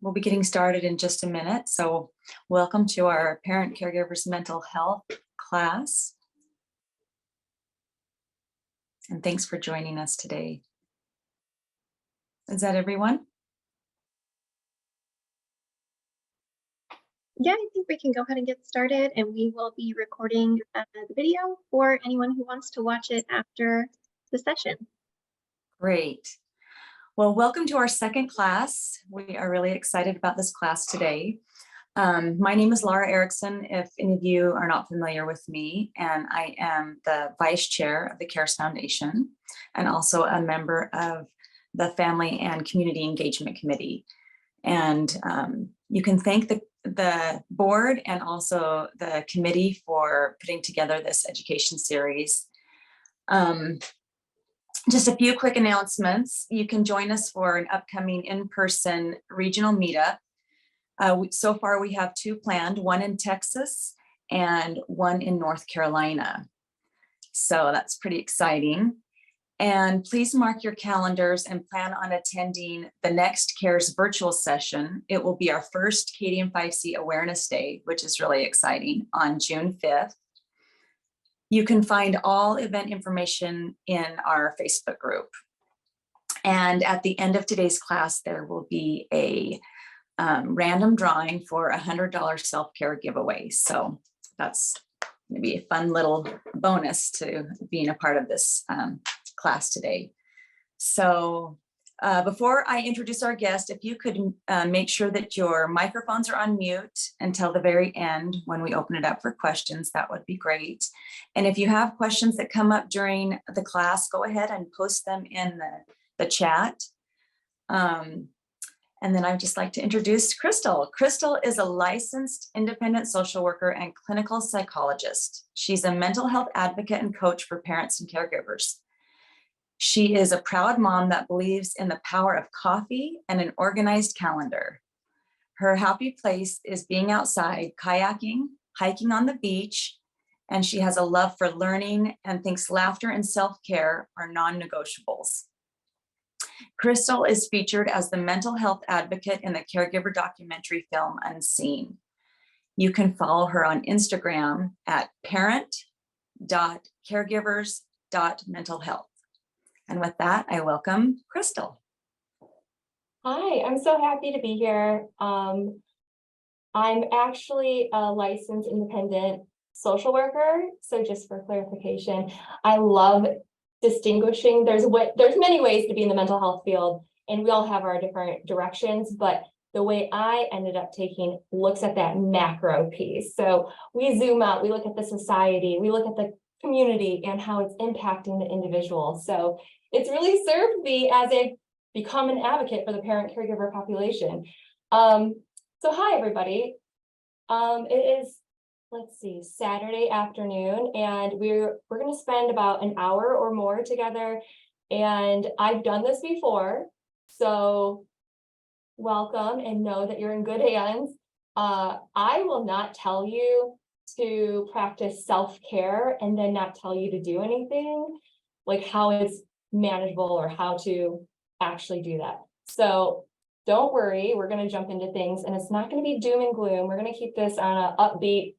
We'll be getting started in just a minute. So welcome to our Parent Caregivers Mental Health class. And thanks for joining us today. Is that everyone? Yeah, I think we can go ahead and get started, and we will be recording the video for anyone who wants to watch it after the session. Great. Well, welcome to our second class. We are really excited about this class today. My name is Laura Erickson, if any of you are not familiar with me, and I am the Vice Chair of the CARES Foundation and also a member of the Family and Community Engagement Committee. And you can thank the board and also the committee for putting together this education series. Just a few quick announcements. You can join us for an upcoming in-person regional meetup. So far we have two planned, one in Texas and one in North Carolina. So that's pretty exciting. And please mark your calendars and plan on attending the next CARES virtual session. It will be our first KDM5C Awareness Day, which is really exciting, on June 5th. You can find all event information in our Facebook group. And at the end of today's class, there will be a random drawing for a $100 self-care giveaway. So that's maybe a fun little bonus to being a part of this class today. So before I introduce our guest, if you could make sure that your microphones are on mute until the very end when we open it up for questions, that would be great. And if you have questions that come up during the class, go ahead and post them in the chat. And then I'd just like to introduce Crystal. Crystal is a licensed independent social worker and clinical psychologist. She's a mental health advocate and coach for parents and caregivers. She is a proud mom that believes in the power of coffee and an organized calendar. Her happy place is being outside, kayaking, hiking on the beach, and she has a love for learning and thinks laughter and self-care are non-negotiables. Crystal is featured as the mental health advocate in the Caregiver documentary film Unseen. You can follow her on Instagram at parent.caregivers.mentalhealth. And with that, I welcome Crystal. Hi, I'm so happy to be here. I'm actually a licensed independent social worker. So just for clarification, I love distinguishing. There's many ways to be in the mental health field, and we all have our different directions, but the way I ended up taking looks at that macro piece. So we zoom out, we look at the society, we look at the community and how it's impacting the individual. So it's really served me as I've become an advocate for the parent caregiver population. So hi, everybody. It is, let's see, Saturday afternoon, and we're going to spend about an hour or more together. And I've done this before, so welcome and know that you're in good hands. I will not tell you to practice self-care and then not tell you to do anything, like how it's manageable or how to actually do that. So don't worry, we're going to jump into things, and it's not going to be doom and gloom. We're going to keep this on an upbeat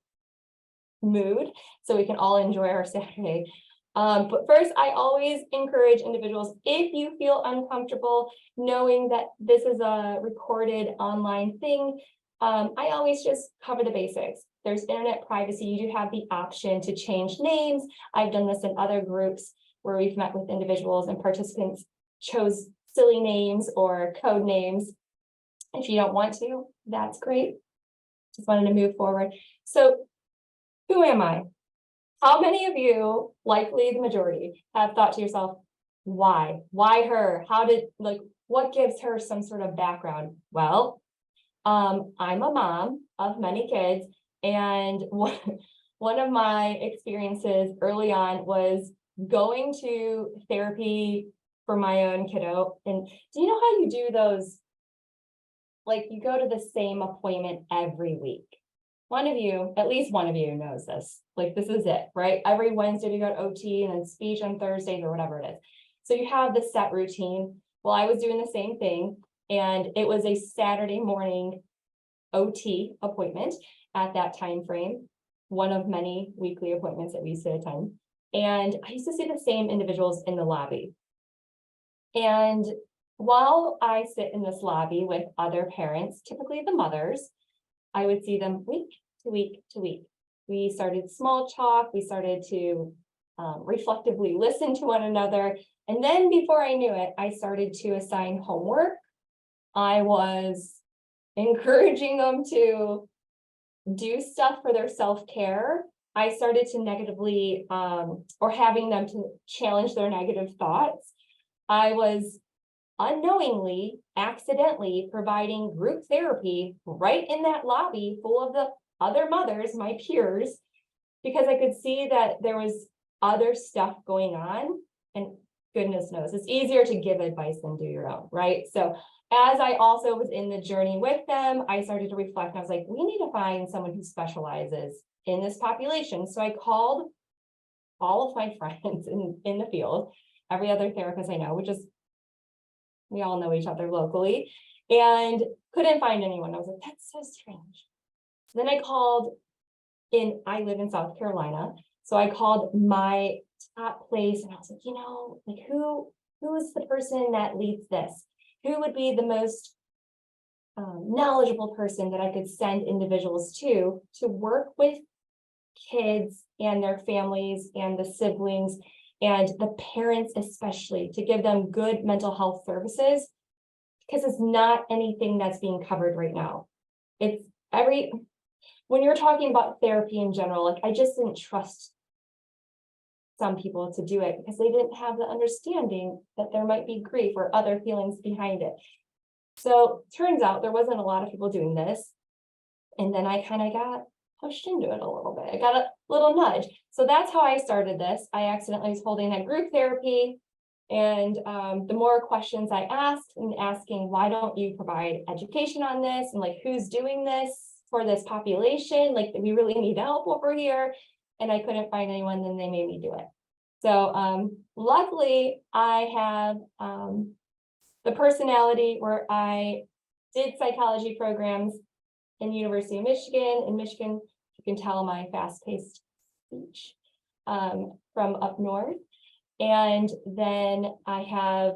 mood so we can all enjoy our Saturday. But first, I always encourage individuals, if you feel uncomfortable knowing that this is a recorded online thing, I always just cover the basics. There's internet privacy. You do have the option to change names. I've done this in other groups where we've met with individuals and participants chose silly names or code names. If you don't want to, that's great. Just wanted to move forward. So who am I? How many of you, likely the majority, have thought to yourself, why? Why her? What gives her some sort of background? Well, I'm a mom of many kids, and one of my experiences early on was going to therapy for my own kiddo. And do you know how you do those? Like, you go to the same appointment every week. One of you, at least one of you, knows this. Like, this is it, right? Every Wednesday we go to OT and then speech on Thursdays or whatever it is. So you have this set routine. Well, I was doing the same thing. And it was a Saturday morning OT appointment at that time frame, one of many weekly appointments that we used to attend. And I used to see the same individuals in the lobby. And while I sit in this lobby with other parents, typically the mothers, I would see them week to week to week. We started small talk, we started to reflectively listen to one another. And then before I knew it, I started to assign homework. I was encouraging them to do stuff for their self-care. I started to negatively or having them to challenge their negative thoughts. I was unknowingly, accidentally providing group therapy right in that lobby full of the other mothers, my peers, because I could see that there was other stuff going on. And goodness knows, it's easier to give advice than do your own, right? So as I also was in the journey with them, I started to reflect and I was like, we need to find someone who specializes in this population. So I called all of my friends in the field, every other therapist I know, which is, we all know each other locally, and couldn't find anyone. I was like, that's so strange. So then I called I live in South Carolina. So I called my top place and I was like, you know, like who is the person that leads this? Who would be the most knowledgeable person that I could send individuals to work with kids and their families and the siblings and the parents, especially, to give them good mental health services, because it's not anything that's being covered right now. It's when you're talking about therapy in general, like I just didn't trust some people to do it because they didn't have the understanding that there might be grief or other feelings behind it. So turns out there wasn't a lot of people doing this. And then I kind of got pushed into it a little bit. I got a little nudge. So that's how I started this. I accidentally was holding that group therapy. And the more questions I asked and asking, why don't you provide education on this? And like, who's doing this for this population? Like, we really need help over here. And I couldn't find anyone, then they made me do it. So luckily I have the personality where I did psychology programs in the University of Michigan. In Michigan, you can tell my fast-paced speech from up north. And then I have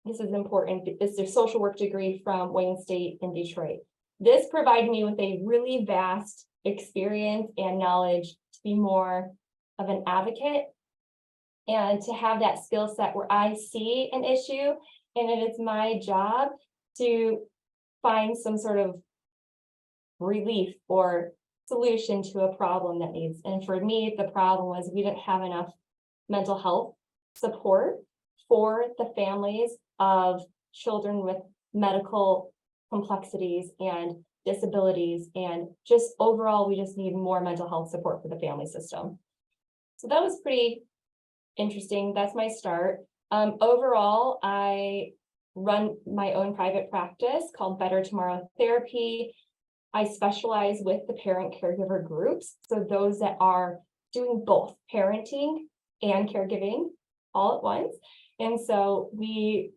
this is important, it's a social work degree from Wayne State in Detroit. This provided me with a really vast experience and knowledge to be more of an advocate and to have that skill set where I see an issue and it is my job to find some sort of relief or solution to a problem that needs. And for me, the problem was we didn't have enough mental health support for the families of children with medical complexities and disabilities, and just overall, we just need more mental health support for the family system. So that was pretty interesting. That's my start. Overall, I run my own private practice called Better Tomorrow Therapy. I specialize with the parent caregiver groups. So those that are doing both parenting and caregiving all at once. And so we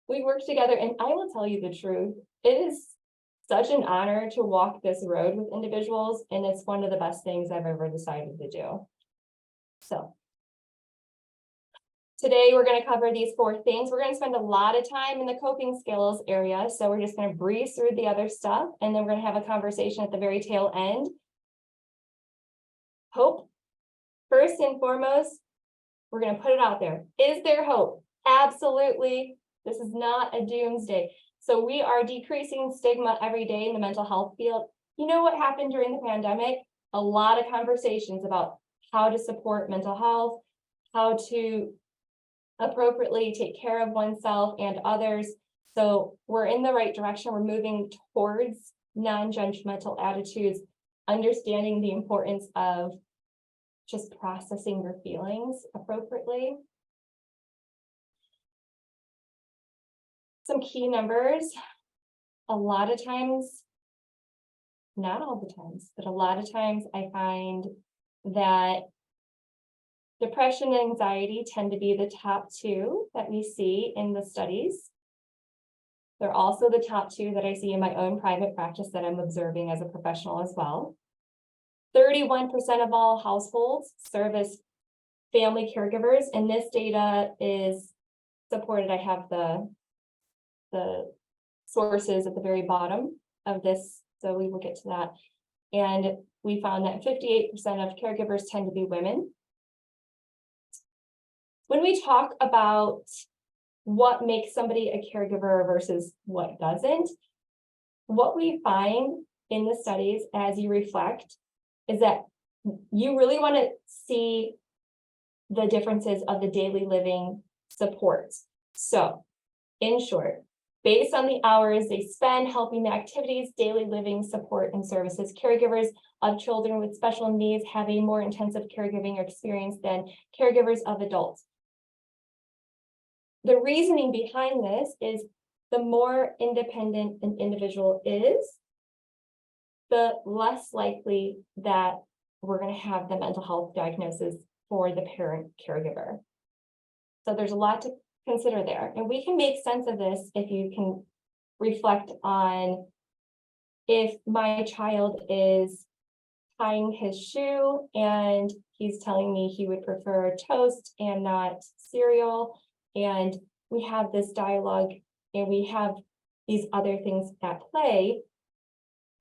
work together, and I will tell you the truth. It is such an honor to walk this road with individuals, and it's one of the best things I've ever decided to do. So today we're going to cover these 4 things. We're going to spend a lot of time in the coping skills area, so we're just going to breeze through the other stuff, and then we're going to have a conversation at the very tail end. Hope, first and foremost, we're going to put it out there. Is there hope? Absolutely. This is not a doomsday. So we are decreasing stigma every day in the mental health field. You know what happened during the pandemic? A lot of conversations about how to support mental health, how to appropriately take care of oneself and others. So we're in the right direction. We're moving towards non-judgmental attitudes, understanding the importance of just processing your feelings appropriately. Some key numbers. A lot of times, not all the times, but a lot of times I find that Depression and anxiety tend to be the top two that we see in the studies. They're also the top two that I see in my own private practice that I'm observing as a professional as well. 31% of all households serve as family caregivers, and this data is supported. I have the sources at the very bottom of this, so we will get to that. And we found that 58% of caregivers tend to be women. When we talk about what makes somebody a caregiver versus what doesn't, what we find in the studies as you reflect is that you really want to see the differences of the daily living supports. So, in short, based on the hours they spend helping the activities, daily living support and services, caregivers of children with special needs have a more intensive caregiving experience than caregivers of adults. The reasoning behind this is the more independent an individual is, the less likely that we're going to have the mental health diagnosis for the parent caregiver. So there's a lot to consider there. And we can make sense of this if you can reflect on if my child is tying his shoe and he's telling me he would prefer toast and not cereal, and we have this dialogue and we have these other things at play,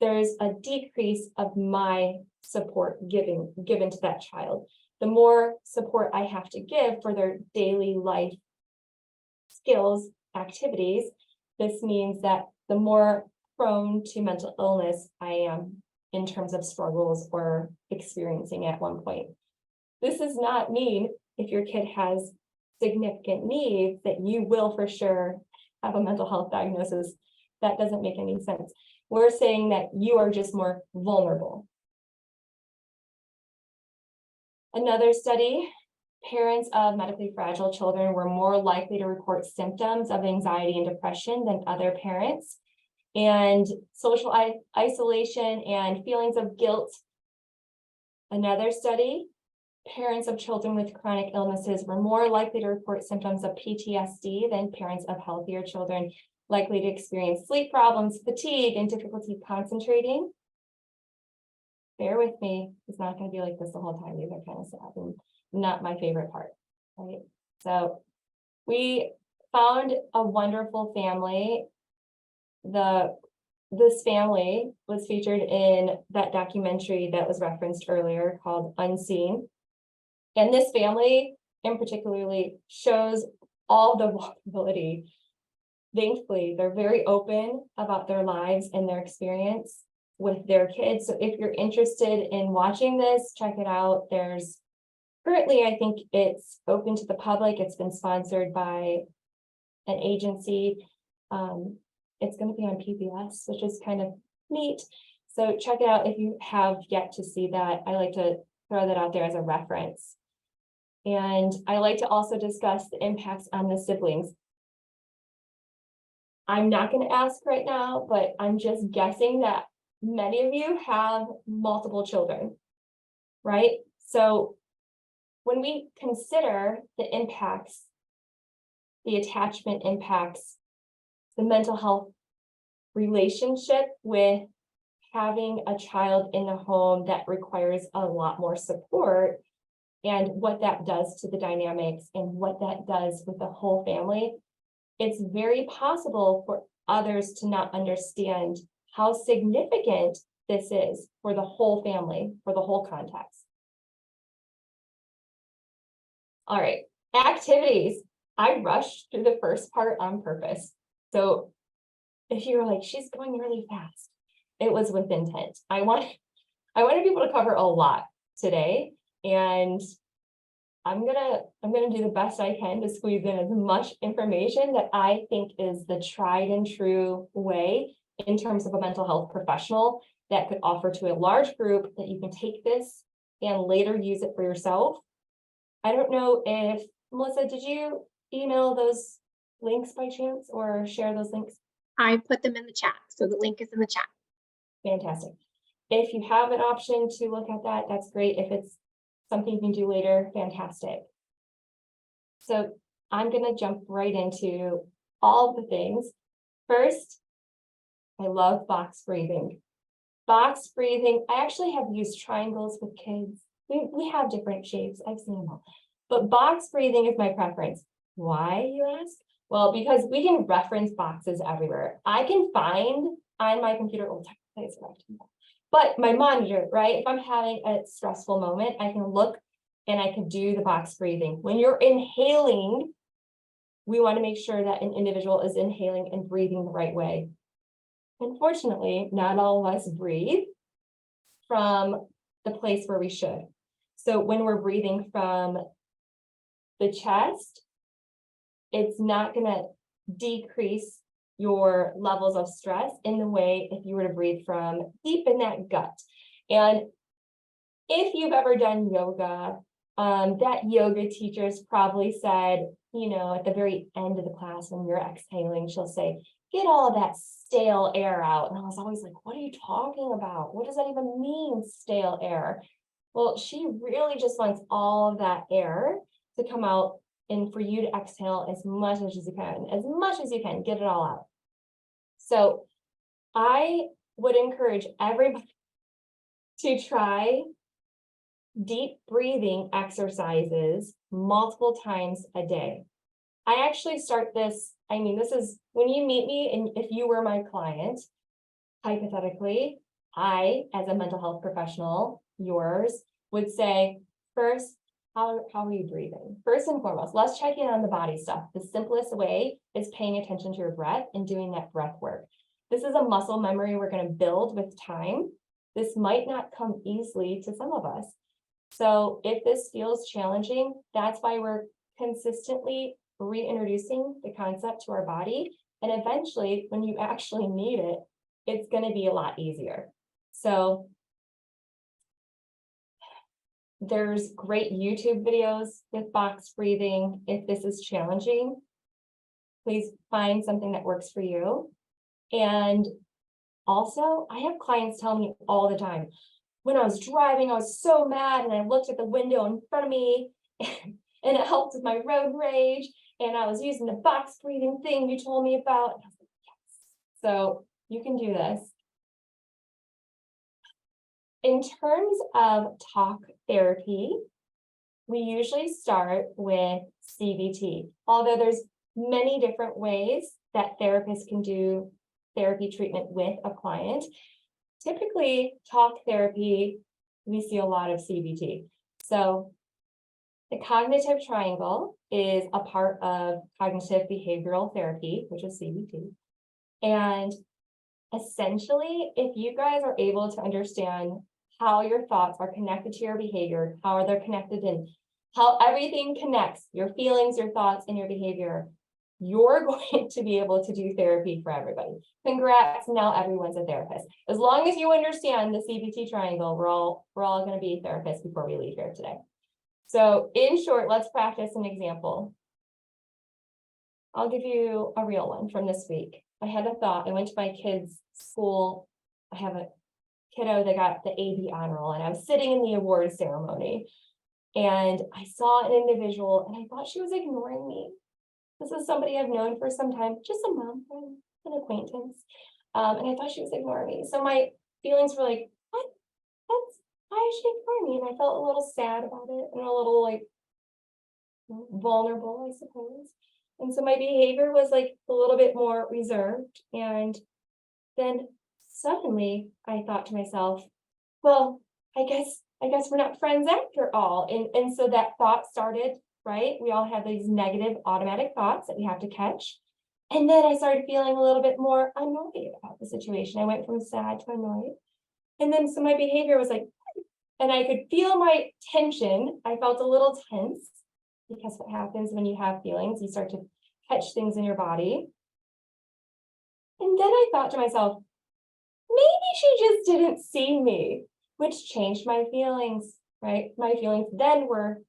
there's a decrease of my support given to that child. The more support I have to give for their daily life skills, activities, this means that the more prone to mental illness I am in terms of struggles or experiencing at one point. This does not mean if your kid has significant needs that you will for sure have a mental health diagnosis. That doesn't make any sense. We're saying that you are just more vulnerable. Another study, parents of medically fragile children were more likely to report symptoms of anxiety and depression than other parents. And social isolation and feelings of guilt. Another study, parents of children with chronic illnesses were more likely to report symptoms of PTSD than parents of healthier children, likely to experience sleep problems, fatigue, and difficulty concentrating. Bear with me, it's not going to be like this the whole time. These are kind of sad and not my favorite part, right? So we found a wonderful family. This family was featured in that documentary that was referenced earlier called Unseen. And this family in particularly shows all the vulnerability. Thankfully, they're very open about their lives and their experience with their kids. So if you're interested in watching this, check it out. There's currently, I think it's open to the public. It's been sponsored by an agency. It's going to be on PBS, which is kind of neat. So check it out if you have yet to see that. I like to throw that out there as a reference. And I like to also discuss the impacts on the siblings. I'm not going to ask right now, but I'm just guessing that many of you have multiple children, right? So when we consider the impacts, the attachment impacts, the mental health relationship with having a child in the home that requires a lot more support, and what that does to the dynamics and what that does with the whole family, it's very possible for others to not understand how significant this is for the whole family, for the whole context. All right, activities. I rushed through the first part on purpose. So if you're like, she's going really fast, it was with intent. I wanted people to cover a lot today, and I'm gonna do the best I can to squeeze in as much information that I think is the tried and true way in terms of a mental health professional that could offer to a large group that you can take this and later use it for yourself. I don't know if, Melissa, did you email those links by chance or share those links? I put them in the chat, so the link is in the chat. Fantastic. If you have an option to look at that, that's great. If it's something you can do later, fantastic. So I'm gonna jump right into all of the things. First, I love box breathing. Box breathing, I actually have used triangles with kids. We have different shapes, I've seen them all. But box breathing is my preference. Why, you ask? Well, because we can reference boxes everywhere. I can find on my computer, but my monitor, right? If I'm having a stressful moment, I can look and I can do the box breathing. When you're inhaling, we want to make sure that an individual is inhaling and breathing the right way. Unfortunately, not all of us breathe from the place where we should. So when we're breathing from the chest, it's not going to decrease your levels of stress in the way if you were to breathe from deep in that gut. And if you've ever done yoga, that yoga teacher's probably said, you know, at the very end of the class when you're exhaling, she'll say, get all of that stale air out. And I was always like, what are you talking about? What does that even mean, stale air? Well, she really just wants all of that air to come out and for you to exhale as much as you can, get it all out. So I would encourage everybody to try deep breathing exercises multiple times a day. I actually start this, I mean, this is when you meet me and if you were my client, hypothetically, I, as a mental health professional, yours, would say, first, how are you breathing? First and foremost, let's check in on the body stuff. The simplest way is paying attention to your breath and doing that breath work. This is a muscle memory we're going to build with time. This might not come easily to some of us. So if this feels challenging, that's why we're consistently reintroducing the concept to our body. And eventually, when you actually need it, it's going to be a lot easier. So there's great YouTube videos with box breathing. If this is challenging, please find something that works for you. And also, I have clients tell me all the time, when I was driving, I was so mad and I looked at the window in front of me and it helped with my road rage. And I was using the box breathing thing you told me about. And I was like, yes. So you can do this. In terms of talk therapy, we usually start with CBT, although there's many different ways that therapists can do therapy treatment with a client. Typically, talk therapy, we see a lot of CBT. So the cognitive triangle is a part of cognitive behavioral therapy, which is CBT. And essentially, if you guys are able to understand how your thoughts are connected to your behavior, how they're connected and how everything connects, your feelings, your thoughts, and your behavior, you're going to be able to do therapy for everybody. Congrats, now everyone's a therapist. As long as you understand the CBT triangle, we're all going to be therapists before we leave here today. So in short, let's practice an example. I'll give you a real one from this week. I had a thought. I went to my kids' school. I have a kiddo that got the AB honor roll, and I was sitting in the award ceremony. And I saw an individual, and I thought she was ignoring me. This is somebody I've known for some time, just a month, an acquaintance. And I thought she was ignoring me. So my feelings were like, what? Why is she ignoring me? And I felt a little sad about it and a little like vulnerable, I suppose. And so my behavior was like a little bit more reserved. And then suddenly I thought to myself, well, I guess we're not friends after all. And so that thought started, right? We all have these negative automatic thoughts that we have to catch. And then I started feeling a little bit more annoyed about the situation. I went from sad to annoyed. And then so my behavior was like, and I could feel my tension. I felt a little tense because what happens when you have feelings, you start to catch things in your body. And then I thought to myself, maybe she just didn't see me, which changed my feelings, right? My feelings then were,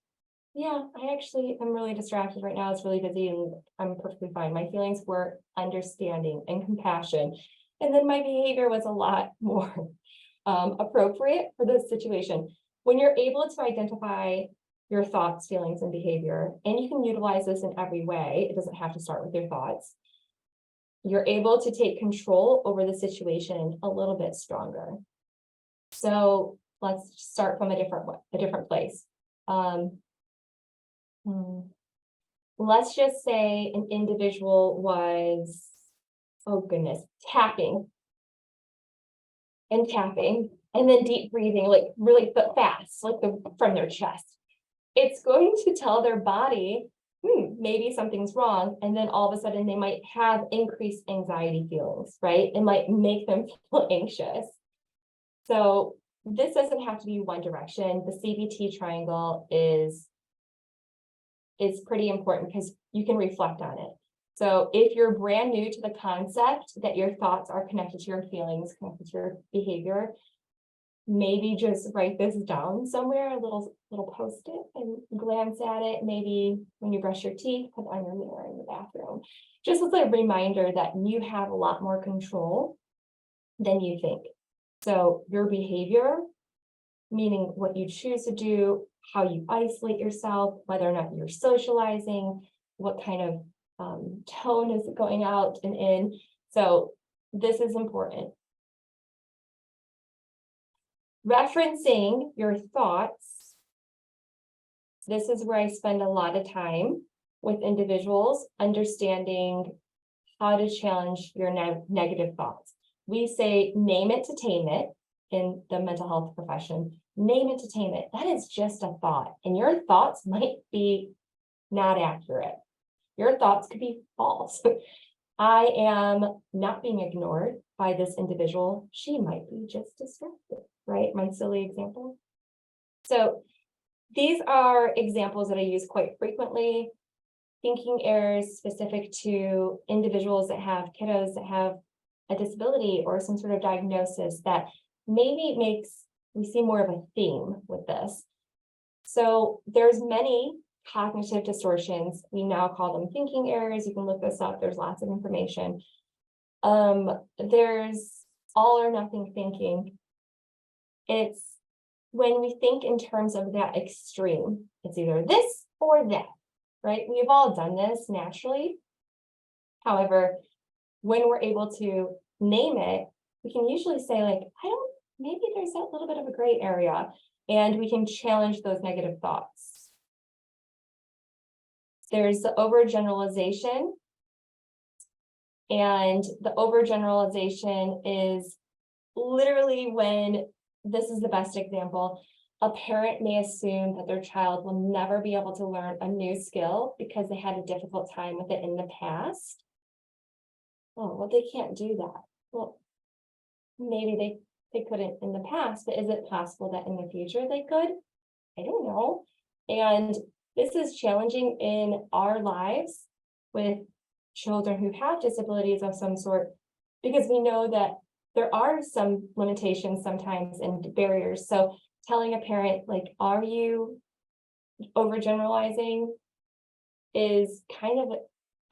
yeah, I actually am really distracted right now. It's really busy and I'm perfectly fine. My feelings were understanding and compassion. And then my behavior was a lot more appropriate for this situation. When you're able to identify your thoughts, feelings, and behavior, and you can utilize this in every way, it doesn't have to start with your thoughts, you're able to take control over the situation a little bit stronger. So let's start from a different place. Let's just say an individual was, oh goodness, tapping and tapping, and then deep breathing, like really fast, like from their chest. It's going to tell their body, maybe something's wrong. And then all of a sudden they might have increased anxiety feelings, right? It might make them feel anxious. So this doesn't have to be one direction. The CBT triangle is pretty important because you can reflect on it. So if you're brand new to the concept that your thoughts are connected to your feelings, connected to your behavior, maybe just write this down somewhere, a little post-it, and glance at it. Maybe when you brush your teeth, put on your mirror in the bathroom. Just as a reminder that you have a lot more control than you think. So your behavior, meaning what you choose to do, how you isolate yourself, whether or not you're socializing, what kind of tone is going out and in. So this is important. Referencing your thoughts. This is where I spend a lot of time with individuals, understanding how to challenge your negative thoughts. We say, name it to tame it in the mental health profession. Name it to tame it. That is just a thought. And your thoughts might be not accurate. Your thoughts could be false. I am not being ignored by this individual. She might be just distracted, right? My silly example. So these are examples that I use quite frequently. Thinking errors specific to individuals that have kiddos that have a disability or some sort of diagnosis that maybe we see more of a theme with this. So there's many cognitive distortions. We now call them thinking errors. You can look this up. There's lots of information. There's all or nothing thinking. It's when we think in terms of that extreme. It's either this or that, right? We've all done this naturally. However, when we're able to name it, we can usually say like, maybe there's that little bit of a gray area, and we can challenge those negative thoughts. There's the overgeneralization, and the overgeneralization is literally when, this is the best example, a parent may assume that their child will never be able to learn a new skill because they had a difficult time with it in the past. Oh, well, they can't do that. Well, maybe they couldn't in the past, but is it possible that in the future they could? I don't know. And this is challenging in our lives with children who have disabilities of some sort, because we know that there are some limitations sometimes and barriers. So telling a parent, like, are you overgeneralizing, is kind of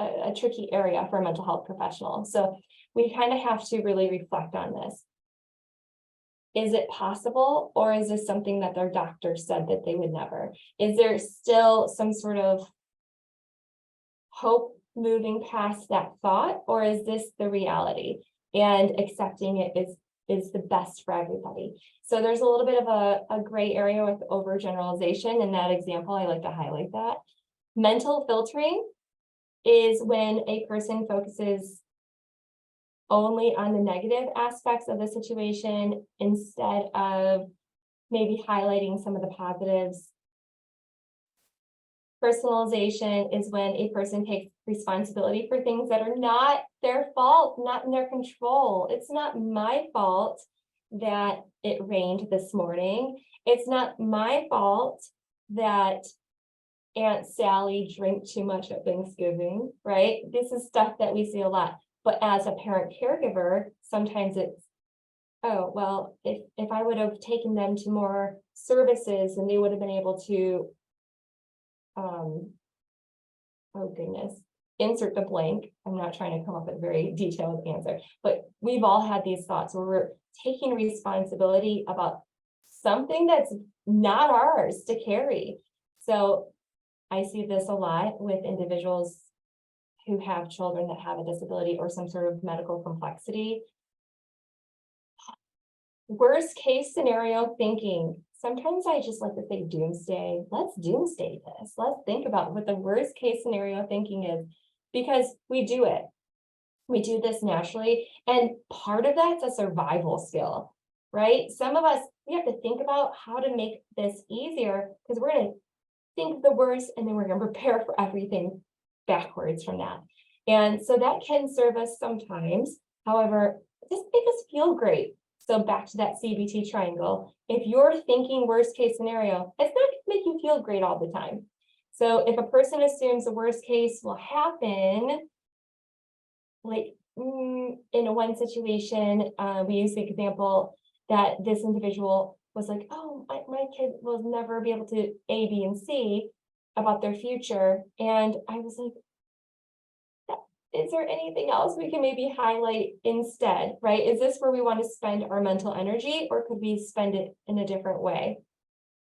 a tricky area for a mental health professional. So we kind of have to really reflect on this. Is it possible, or is this something that their doctor said that they would never? Is there still some sort of hope moving past that thought, or is this the reality? And accepting it is the best for everybody. So there's a little bit of a gray area with overgeneralization. In that example, I like to highlight that. Mental filtering is when a person focuses only on the negative aspects of the situation instead of maybe highlighting some of the positives. Personalization is when a person takes responsibility for things that are not their fault, not in their control. It's not my fault that it rained this morning. It's not my fault that Aunt Sally drank too much at Thanksgiving, right? This is stuff that we see a lot. But as a parent caregiver, sometimes it's, oh, well, if I would have taken them to more services, and they would have been able to, oh goodness, insert the blank. I'm not trying to come up with a very detailed answer, but we've all had these thoughts where we're taking responsibility about something that's not ours to carry. So I see this a lot with individuals who have children that have a disability or some sort of medical complexity. Worst case scenario thinking. Sometimes I just like to say doomsday. Let's doomsday this. Let's think about what the worst case scenario thinking is, because we do it. We do this naturally. And part of that's a survival skill, right? Some of us, we have to think about how to make this easier, because we're going to think the worst and then we're going to prepare for everything backwards from that. And so that can serve us sometimes. However, just make us feel great. So back to that CBT triangle, if you're thinking worst case scenario, it's not going to make you feel great all the time. So if a person assumes the worst case will happen, like in one situation, we use the example that this individual was like, oh, my kid will never be able to A, B, and C about their future. And I was like, is there anything else we can maybe highlight instead, right? Is this where we want to spend our mental energy, or could we spend it in a different way?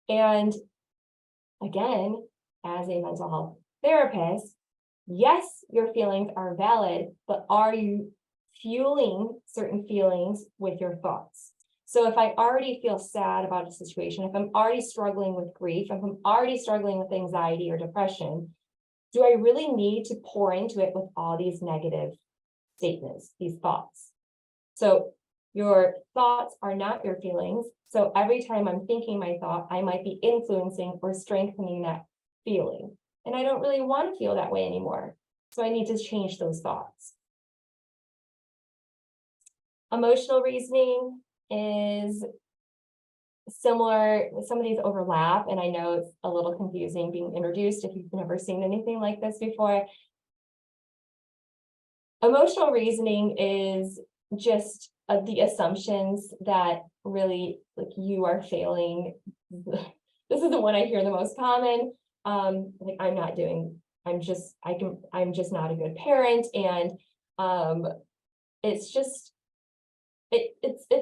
And again, as a mental health therapist, yes, your feelings are valid, but are you fueling certain feelings with your thoughts? So if I already feel sad about a situation, if I'm already struggling with grief, if I'm already struggling with anxiety or depression, do I really need to pour into it with all these negative statements, these thoughts? So your thoughts are not your feelings. So every time I'm thinking my thought, I might be influencing or strengthening that feeling. And I don't really want to feel that way anymore. So I need to change those thoughts. Emotional reasoning is similar. Some of these overlap, and I know it's a little confusing being introduced if you've never seen anything like this before. Emotional reasoning is just the assumptions that really, like, you are failing. This is the one I hear the most common. Like, I'm just not a good parent, and it's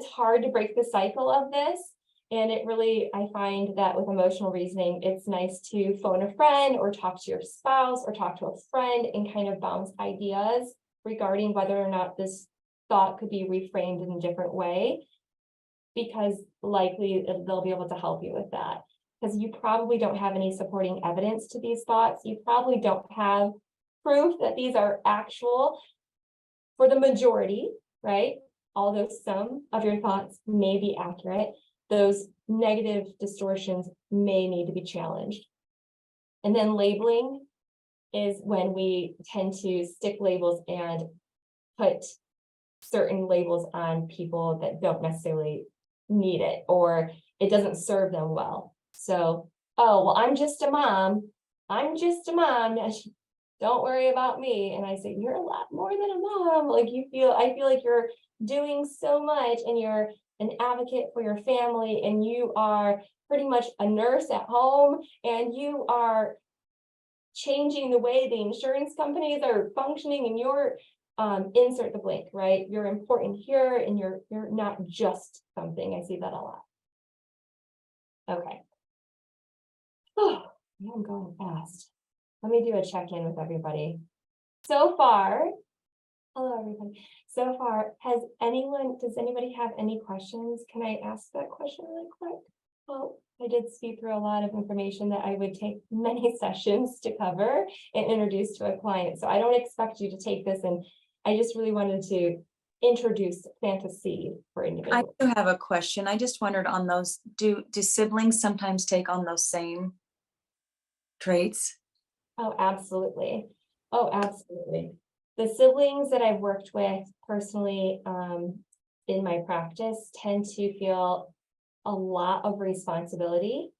hard to break the cycle of this. And it really, I find that with emotional reasoning, it's nice to phone a friend or talk to your spouse or talk to a friend and kind of bounce ideas regarding whether or not this thought could be reframed in a different way, because likely they'll be able to help you with that. Because you probably don't have any supporting evidence to these thoughts. You probably don't have proof that these are actual for the majority, right? Although some of your thoughts may be accurate, those negative distortions may need to be challenged. And then labeling is when we tend to stick labels and put certain labels on people that don't necessarily need it, or it doesn't serve them well. So, oh, well, I'm just a mom. Don't worry about me. And I say, you're a lot more than a mom. Like, I feel like you're doing so much, and you're an advocate for your family, and you are pretty much a nurse at home, and you are changing the way the insurance companies are functioning, and you're insert the blank, right? You're important here, and you're not just something. I see that a lot. Okay. Oh, I'm going fast. Let me do a check-in with everybody. So far, hello everybody. So far, does anybody have any questions? Can I ask that question really quick? Well, I did speak through a lot of information that I would take many sessions to cover and introduce to a client. So I don't expect you to take this, and I just really wanted to plant a seed for individuals. I do have a question. I just wondered on those, do siblings sometimes take on those same traits? Oh, absolutely. Oh, absolutely. The siblings that I've worked with personally in my practice tend to feel a lot of responsibility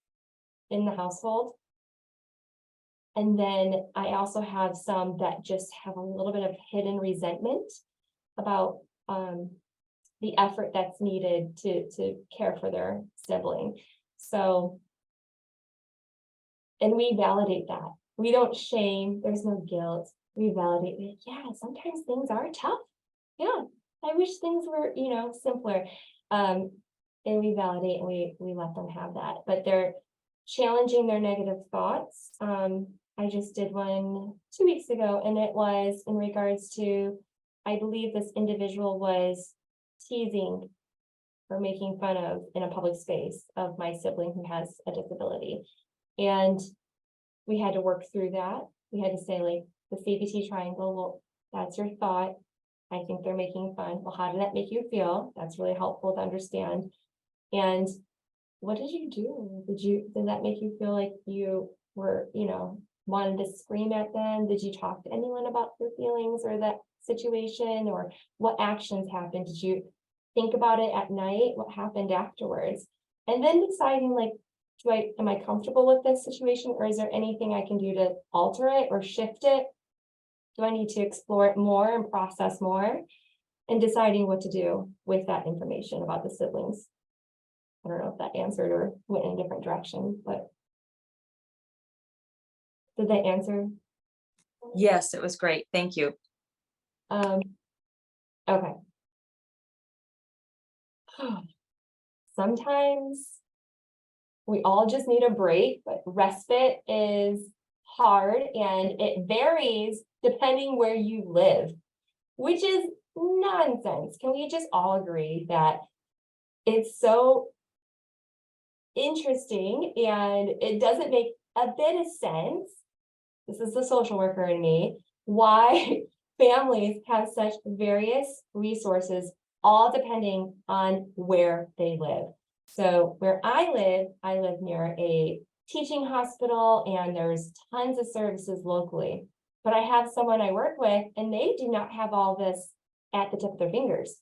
in the household. And then I also have some that just have a little bit of hidden resentment about the effort that's needed to care for their sibling. So, and we validate that. We don't shame, there's no guilt. We validate it. Yeah, sometimes things are tough. Yeah, I wish things were, simpler. and we validate and we let them have that, but they're challenging their negative thoughts. I just did one 2 weeks ago, and it was in regards to, I believe this individual was teasing or making fun of in a public space of my sibling who has a disability. And we had to work through that. We had to say, like, the CBT triangle, well, that's your thought. I think they're making fun. Well, how did that make you feel? That's really helpful to understand. And what did you do? Did that make you feel like you were, wanted to scream at them? Did you talk to anyone about your feelings or that situation, or what actions happened? Did you think about it at night? What happened afterwards? And then deciding, like, am I comfortable with this situation, or is there anything I can do to alter it or shift it? Do I need to explore it more and process more? And deciding what to do with that information about the siblings. I don't know if that answered or went in a different direction, but did that answer? Yes, it was great. Thank you. Okay. Sometimes we all just need a break, but respite is hard and it varies depending where you live, which is nonsense. Can we just all agree that it's so interesting and it doesn't make a bit of sense? This is the social worker in me, why families have such various resources, all depending on where they live. So where I live near a teaching hospital, and there's tons of services locally. But I have someone I work with, and they do not have all this at the tip of their fingers.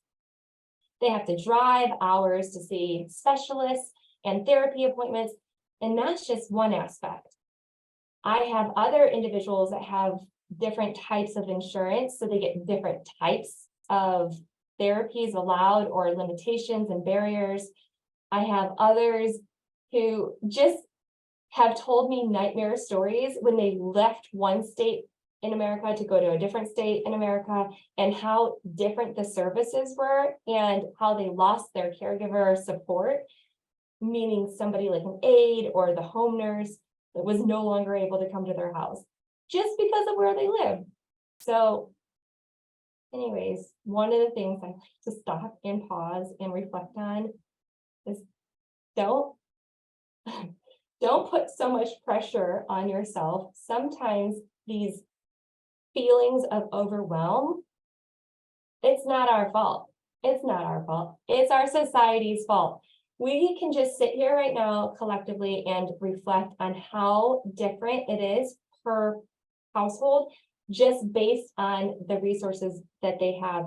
They have to drive hours to see specialists and therapy appointments, and that's just one aspect. I have other individuals that have different types of insurance, so they get different types of therapies allowed or limitations and barriers. I have others who just have told me nightmare stories when they left one state in America to go to a different state in America, and how different the services were and how they lost their caregiver support, meaning somebody like an aide or the home nurse that was no longer able to come to their house just because of where they live. So anyways, one of the things I like to stop and pause and reflect on is don't put so much pressure on yourself. Sometimes these feelings of overwhelm, it's not our fault. It's not our fault. It's our society's fault. We can just sit here right now collectively and reflect on how different it is per household, just based on the resources that they have,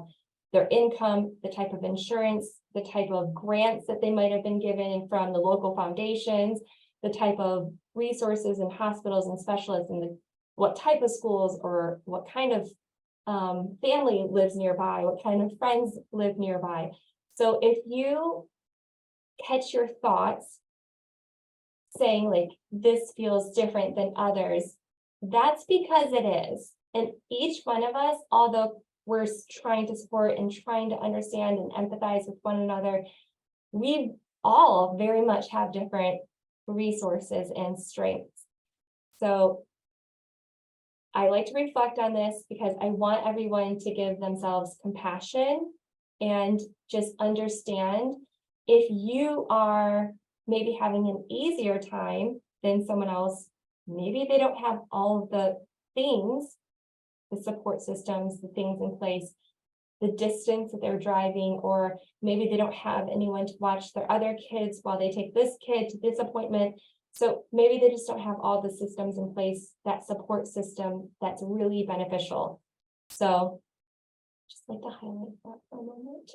their income, the type of insurance, the type of grants that they might have been given from the local foundations, the type of resources and hospitals and specialists, and what type of schools or what kind of family lives nearby, what kind of friends live nearby. So if you catch your thoughts saying, like, this feels different than others, that's because it is. And each one of us, although we're trying to support and trying to understand and empathize with one another, we all very much have different resources and strengths. So I like to reflect on this because I want everyone to give themselves compassion and just understand, if you are maybe having an easier time than someone else, maybe they don't have all of the things, the support systems, the things in place, the distance that they're driving, or maybe they don't have anyone to watch their other kids while they take this kid to this appointment. So maybe they just don't have all the systems in place, that support system that's really beneficial. So just like to highlight that for a moment.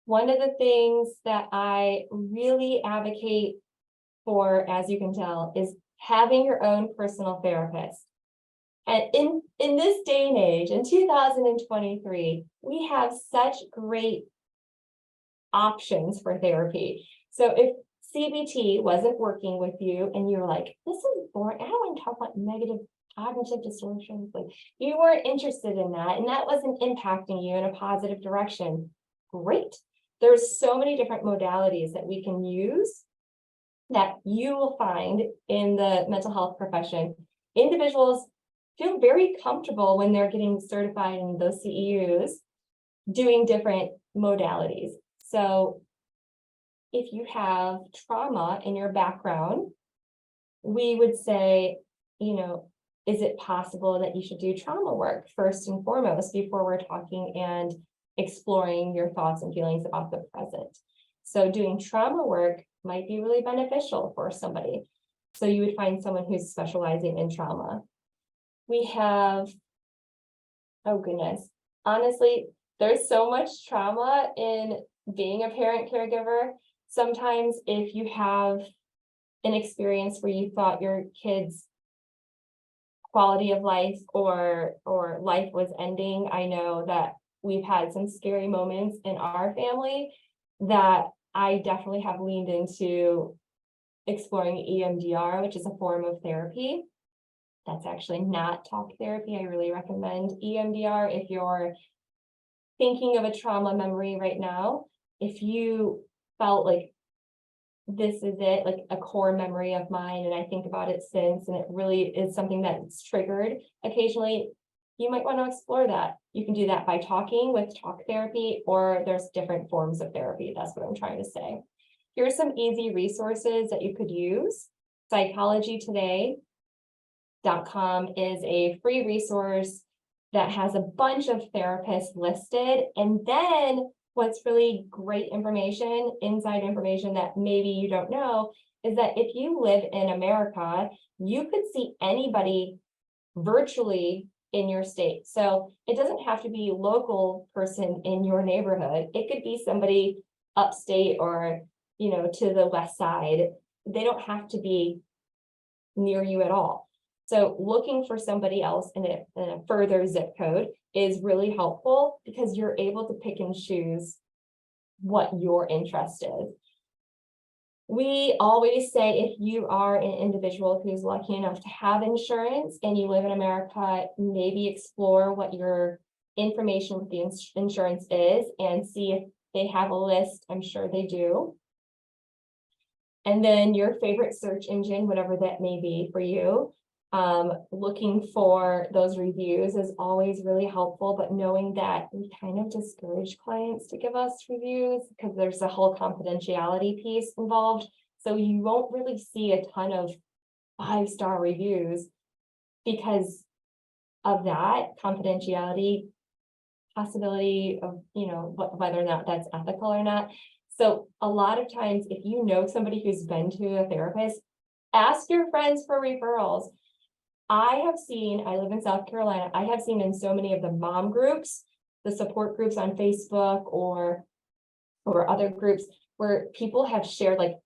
One of the things that I really advocate for, as you can tell, is having your own personal therapist. And in this day and age, in 2023, we have such great options for therapy. So if CBT wasn't working with you and you're like, this is boring, I don't want to talk about negative cognitive distortions, like you weren't interested in that and that wasn't impacting you in a positive direction, great. There's so many different modalities that we can use that you will find in the mental health profession. Individuals feel very comfortable when they're getting certified in those CEUs doing different modalities. So if you have trauma in your background, we would say, you know, is it possible that you should do trauma work first and foremost before we're talking and exploring your thoughts and feelings about the present? So doing trauma work might be really beneficial for somebody. So you would find someone who's specializing in trauma. We have, oh goodness, honestly, there's so much trauma in being a parent caregiver. Sometimes if you have an experience where you thought your kids' quality of life or life was ending, I know that we've had some scary moments in our family that I definitely have leaned into exploring EMDR, which is a form of therapy. That's actually not talk therapy. I really recommend EMDR if you're thinking of a trauma memory right now. If you felt like this is it, like a core memory of mine, and I think about it since, and it really is something that's triggered occasionally, you might want to explore that. You can do that by talking with talk therapy, or there's different forms of therapy. That's what I'm trying to say. Here's some easy resources that you could use. Psychologytoday.com is a free resource that has a bunch of therapists listed. And then what's really great information, inside information that maybe you don't know, is that if you live in America, you could see anybody virtually in your state. So it doesn't have to be a local person in your neighborhood. It could be somebody upstate or, you know, to the west side. They don't have to be near you at all. So looking for somebody else in a further zip code is really helpful because you're able to pick and choose what your interest is. We always say if you are an individual who's lucky enough to have insurance and you live in America, maybe explore what your information with the insurance is and see if they have a list. I'm sure they do. And then your favorite search engine, whatever that may be for you. Looking for those reviews is always really helpful, but knowing that we kind of discourage clients to give us reviews because there's a whole confidentiality piece involved. So you won't really see a ton of 5-star reviews because of that confidentiality possibility of, you know, whether or not that's ethical or not. So a lot of times, if you know somebody who's been to a therapist, ask your friends for referrals. I live in South Carolina, I have seen in so many of the mom groups, the support groups on Facebook or other groups where people have shared like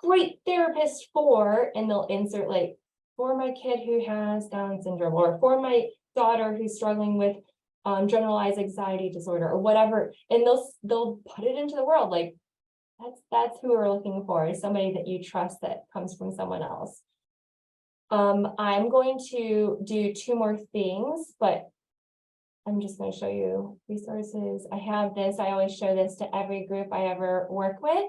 great therapist for, and they'll insert like for my kid who has Down syndrome or for my daughter who's struggling with generalized anxiety disorder or whatever. And they'll put it into the world. Like that's who we're looking for, is somebody that you trust that comes from someone else. I'm going to do 2 more things, but I'm just going to show you resources. I have this, I always show this to every group I ever work with.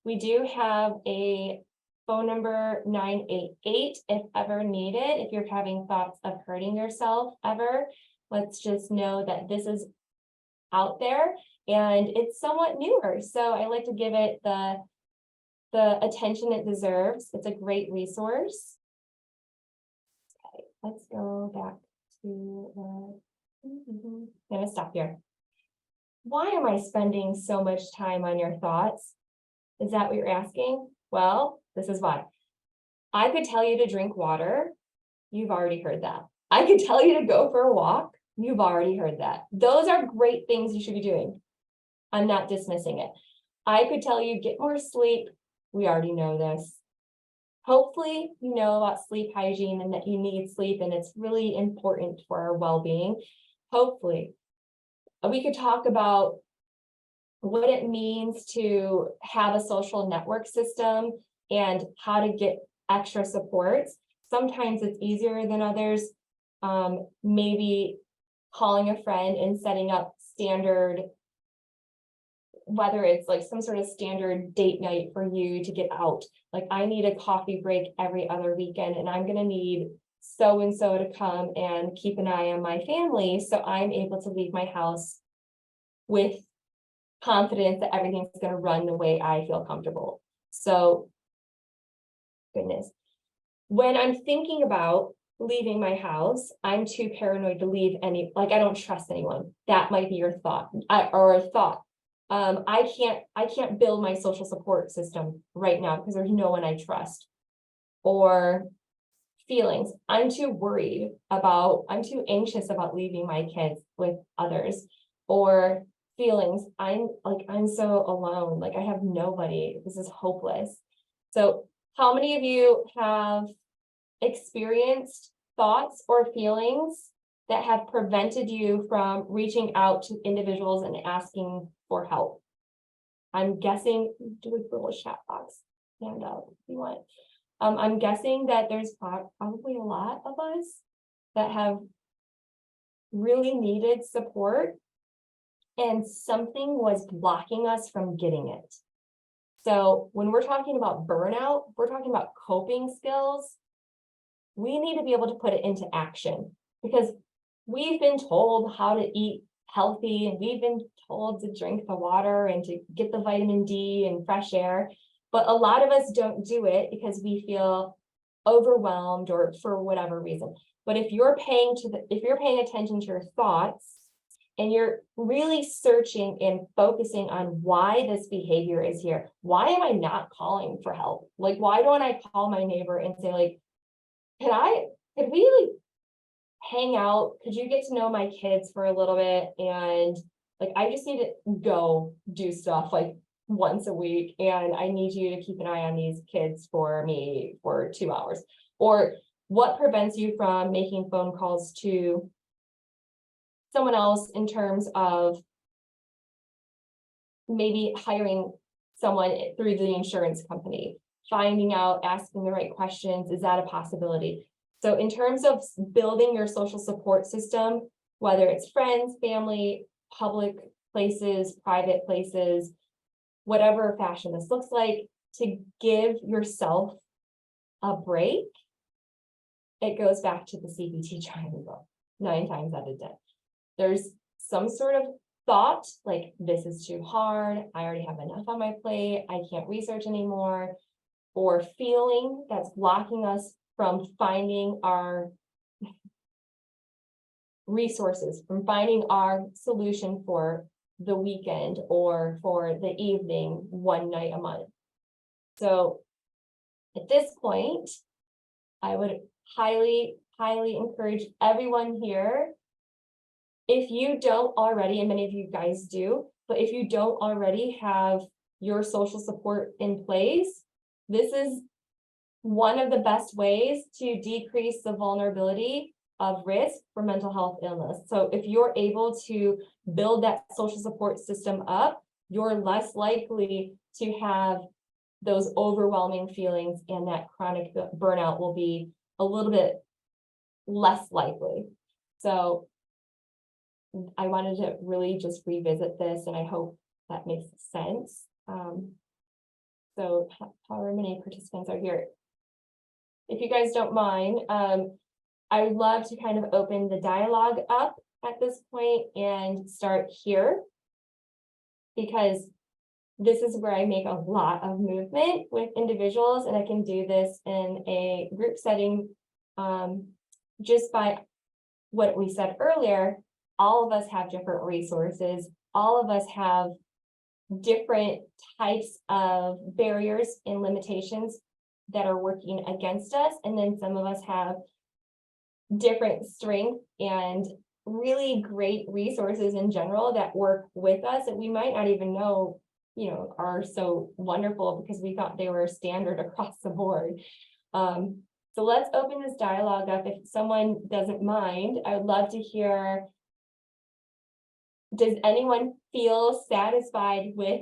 We do have a phone number 988 if ever needed. If you're having thoughts of hurting yourself ever, let's just know that this is out there and it's somewhat newer. So I like to give it the attention it deserves. It's a great resource. Let's go back to I'm gonna stop here. Why am I spending so much time on your thoughts? Is that what you're asking? Well, this is why. I could tell you to drink water. You've already heard that. I could tell you to go for a walk. You've already heard that. Those are great things you should be doing. I'm not dismissing it. I could tell you get more sleep. We already know this. Hopefully you know about sleep hygiene and that you need sleep and it's really important for our well-being. Hopefully we could talk about what it means to have a social network system and how to get extra supports. Sometimes it's easier than others. Maybe calling a friend and setting up standard whether it's like some sort of standard date night for you to get out, like I need a coffee break every other weekend and I'm gonna need so-and-so to come and keep an eye on my family, so I'm able to leave my house with confidence that everything's gonna run the way I feel comfortable. So, goodness, when I'm thinking about leaving my house, I'm too paranoid to leave I don't trust anyone. That might be your thought, or a thought. I can't build my social support system right now because there's no one I trust. Or feelings, I'm too anxious about leaving my kids with others. Or feelings, I'm so alone, like I have nobody, this is hopeless. So how many of you have experienced thoughts or feelings that have prevented you from reaching out to individuals and asking for help? I'm guessing, do a little chat box, stand up if you want. I'm guessing that there's probably a lot of us that have really needed support and something was blocking us from getting it. So when we're talking about burnout, we're talking about coping skills. We need to be able to put it into action because we've been told how to eat healthy and we've been told to drink the water and to get the vitamin D and fresh air. But a lot of us don't do it because we feel overwhelmed or for whatever reason. But if you're paying attention to your thoughts and you're really searching and focusing on why this behavior is here, why am I not calling for help? Like, why don't I call my neighbor and say, like, could we like hang out? Could you get to know my kids for a little bit? And like, I just need to go do stuff like once a week. And I need you to keep an eye on these kids for me for 2 hours. Or what prevents you from making phone calls to someone else in terms of maybe hiring someone through the insurance company, finding out, asking the right questions, is that a possibility? So in terms of building your social support system, whether it's friends, family, public places, private places, whatever fashion this looks like, to give yourself a break, it goes back to the CBT triangle 9 times out of 10. There's some sort of thought like, this is too hard, I already have enough on my plate, I can't research anymore, or feeling that's blocking us from finding our resources, from finding our solution for the weekend or for the evening, one night a month. So at this point, I would highly encourage everyone here, if you don't already, and many of you guys do, but if you don't already have your social support in place, this is one of the best ways to decrease the vulnerability of risk for mental health illness. So if you're able to build that social support system up, you're less likely to have those overwhelming feelings, and that chronic burnout will be a little bit less likely. So I wanted to really just revisit this, and I hope that makes sense. So however many participants are here, if you guys don't mind, I would love to kind of open the dialogue up at this point and start here, because this is where I make a lot of movement with individuals, and I can do this in a group setting. Just by what we said earlier, all of us have different resources. All of us have different types of barriers and limitations that are working against us. And then some of us have different strengths and really great resources in general that work with us that we might not even know, you know, are so wonderful because we thought they were standard across the board. So let's open this dialogue up. If someone doesn't mind, I would love to hear, does anyone feel satisfied with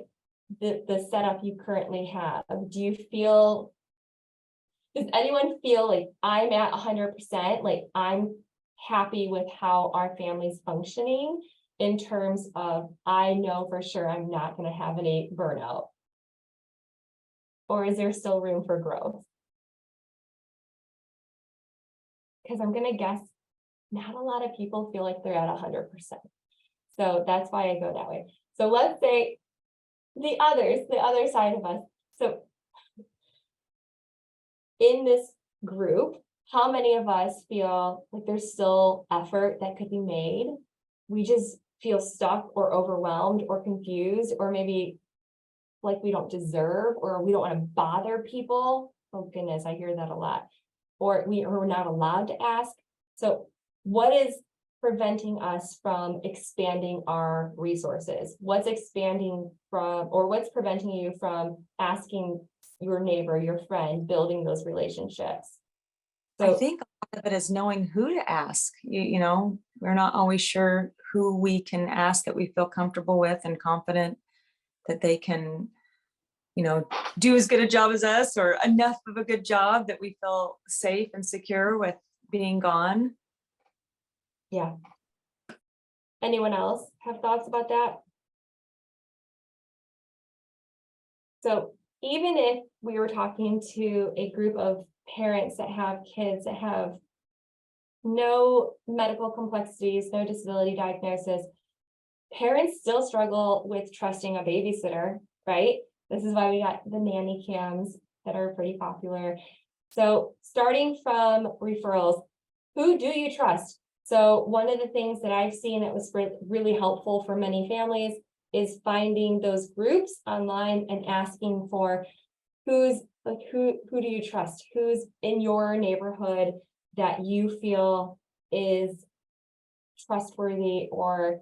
the setup you currently have? Does anyone feel like I'm at 100%, like I'm happy with how our family's functioning? in terms of, I know for sure I'm not going to have any burnout? Or is there still room for growth? Because I'm going to guess not a lot of people feel like they're at 100%. So that's why I go that way. So let's say the other side of us. So in this group, how many of us feel like there's still effort that could be made? We just feel stuck or overwhelmed or confused, or maybe like we don't deserve, or we don't want to bother people. Oh goodness, I hear that a lot. Or we're not allowed to ask. So what is preventing us from expanding our resources? What's expanding from, or what's preventing you from asking your neighbor, your friend, building those relationships? I think a lot of it is knowing who to ask. You know, we're not always sure who we can ask that we feel comfortable with and confident that they can, you know, do as good a job as us, or enough of a good job that we feel safe and secure with being gone. Yeah. Anyone else have thoughts about that? So even if we were talking to a group of parents that have kids that have no medical complexities, no disability diagnosis, parents still struggle with trusting a babysitter, right? This is why we got the nanny cams that are pretty popular. So starting from referrals, who do you trust? So one of the things that I've seen that was really helpful for many families is finding those groups online and asking for who do you trust? Who's in your neighborhood that you feel is trustworthy, or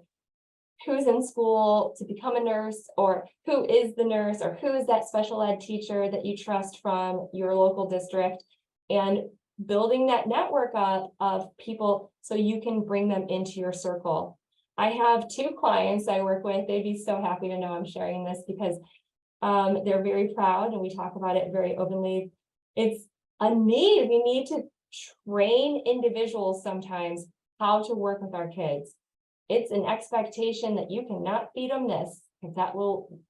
who's in school to become a nurse, or who is the nurse, or who is that special ed teacher that you trust from your local district, and building that network up of people so you can bring them into your circle. I have 2 clients I work with. They'd be so happy to know I'm sharing this because they're very proud and we talk about it very openly. It's a need. We need to train individuals sometimes how to work with our kids. It's an expectation that you cannot feed them this, because that will,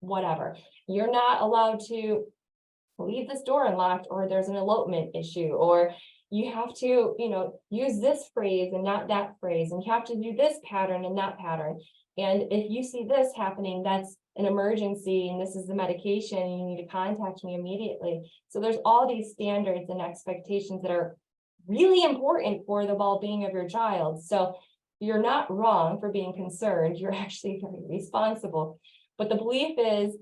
whatever. You're not allowed to leave this door unlocked, or there's an elopement issue, or you have to, you know, use this phrase and not that phrase, and you have to do this pattern and that pattern. And if you see this happening, that's an emergency, and this is the medication, and you need to contact me immediately. So there's all these standards and expectations that are really important for the well-being of your child. So you're not wrong for being concerned. You're actually very responsible. But the belief is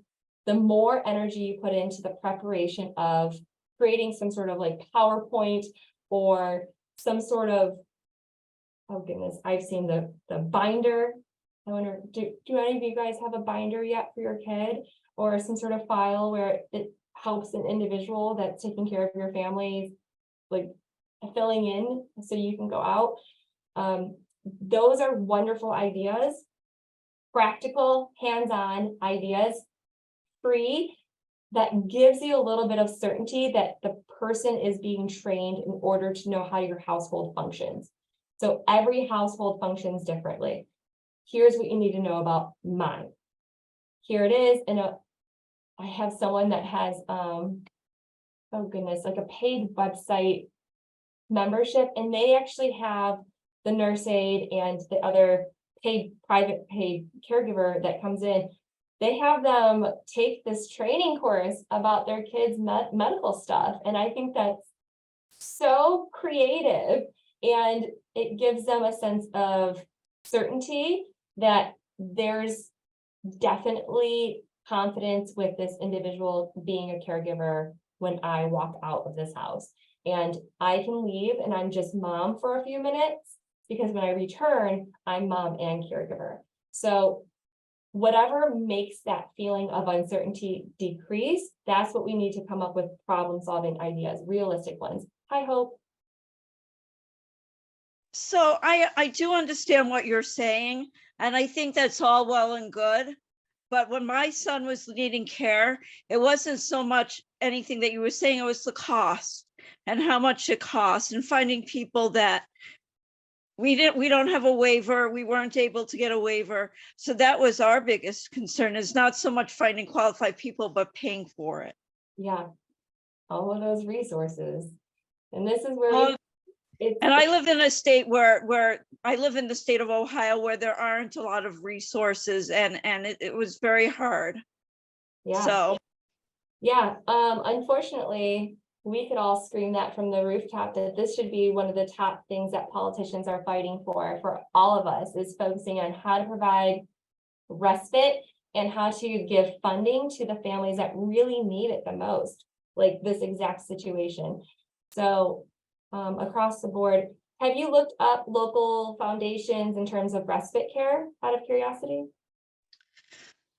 the more energy you put into the preparation of creating some sort of like PowerPoint or some sort of, oh goodness, I've seen the binder. I wonder, do any of you guys have a binder yet for your kid, or some sort of file where it helps an individual that's taking care of your family, like filling in so you can go out? Those are wonderful ideas, practical, hands-on ideas, free, that gives you a little bit of certainty that the person is being trained in order to know how your household functions. So every household functions differently. Here's what you need to know about mine. Here it is. And I have someone that has, oh goodness, like a paid website membership, and they actually have the nurse aide and the other private paid caregiver that comes in. They have them take this training course about their kids' medical stuff. And I think that's so creative, and it gives them a sense of certainty that there's definitely confidence with this individual being a caregiver when I walk out of this house. And I can leave and I'm just mom for a few minutes, because when I return, I'm mom and caregiver. So whatever makes that feeling of uncertainty decrease, that's what we need to come up with problem-solving ideas, realistic ones. Hi, Hope. So I do understand what you're saying, and I think that's all well and good. But when my son was needing care, it wasn't so much anything that you were saying, it was the cost and how much it costs, and finding people that we don't have a waiver. We weren't able to get a waiver. So that was our biggest concern, is not so much finding qualified people, but paying for it. Yeah, all of those resources. And this is where Um, it's, And I live in a state where I live in the state of Ohio, where there aren't a lot of resources, and it was very hard. yeah, So, yeah. Unfortunately, we could all scream that from the rooftop that this should be one of the top things that politicians are fighting for all of us, is focusing on how to provide respite and how to give funding to the families that really need it the most, like this exact situation. So across the board, have you looked up local foundations in terms of respite care, out of curiosity?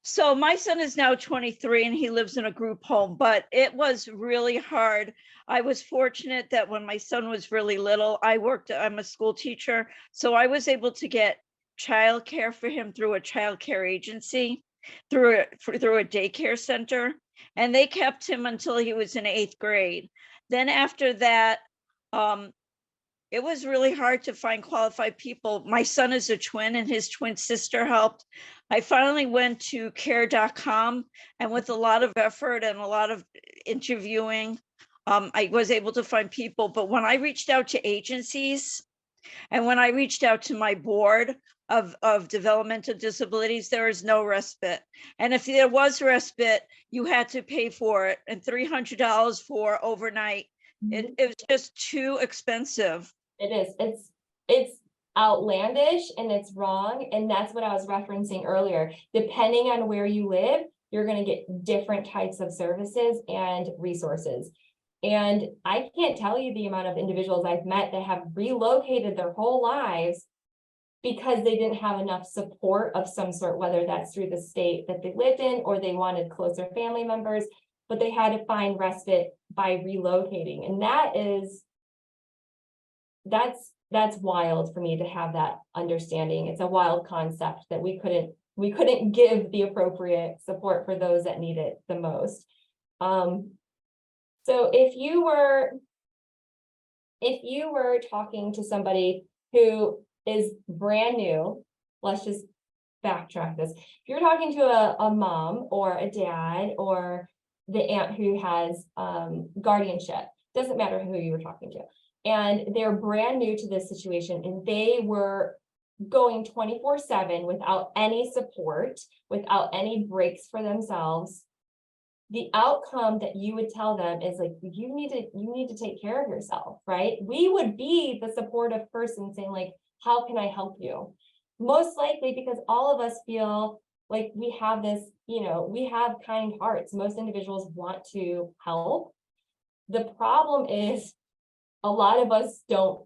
so my son is now 23 and he lives in a group home, but it was really hard. I was fortunate that when my son was really little, I'm a school teacher, so I was able to get childcare for him through a childcare agency, through a daycare center, and they kept him until he was in 8th grade. Then after that, it was really hard to find qualified people. My son is a twin and his twin sister helped. I finally went to care.com, and with a lot of effort and a lot of interviewing, I was able to find people. But when I reached out to agencies and when I reached out to my board of developmental disabilities, there is no respite. And if there was respite, you had to pay for it, and $300 for overnight. It was just too expensive. It is. It's outlandish and it's wrong. And that's what I was referencing earlier. Depending on where you live, you're going to get different types of services and resources. And I can't tell you the amount of individuals I've met that have relocated their whole lives because they didn't have enough support of some sort, whether that's through the state that they lived in or they wanted closer family members, but they had to find respite by relocating. And that's wild for me to have that understanding. It's a wild concept that we couldn't give the appropriate support for those that need it the most. So if you were talking to somebody who is brand new, let's just backtrack this. If you're talking to a mom or a dad or the aunt who has guardianship, doesn't matter who you were talking to, and they're brand new to this situation and they were going 24/7 without any support, without any breaks for themselves, the outcome that you would tell them is like, you need to take care of yourself, right? We would be the supportive person saying like, how can I help you? Most likely because all of us feel like we have this, we have kind hearts. Most individuals want to help. The problem is a lot of us don't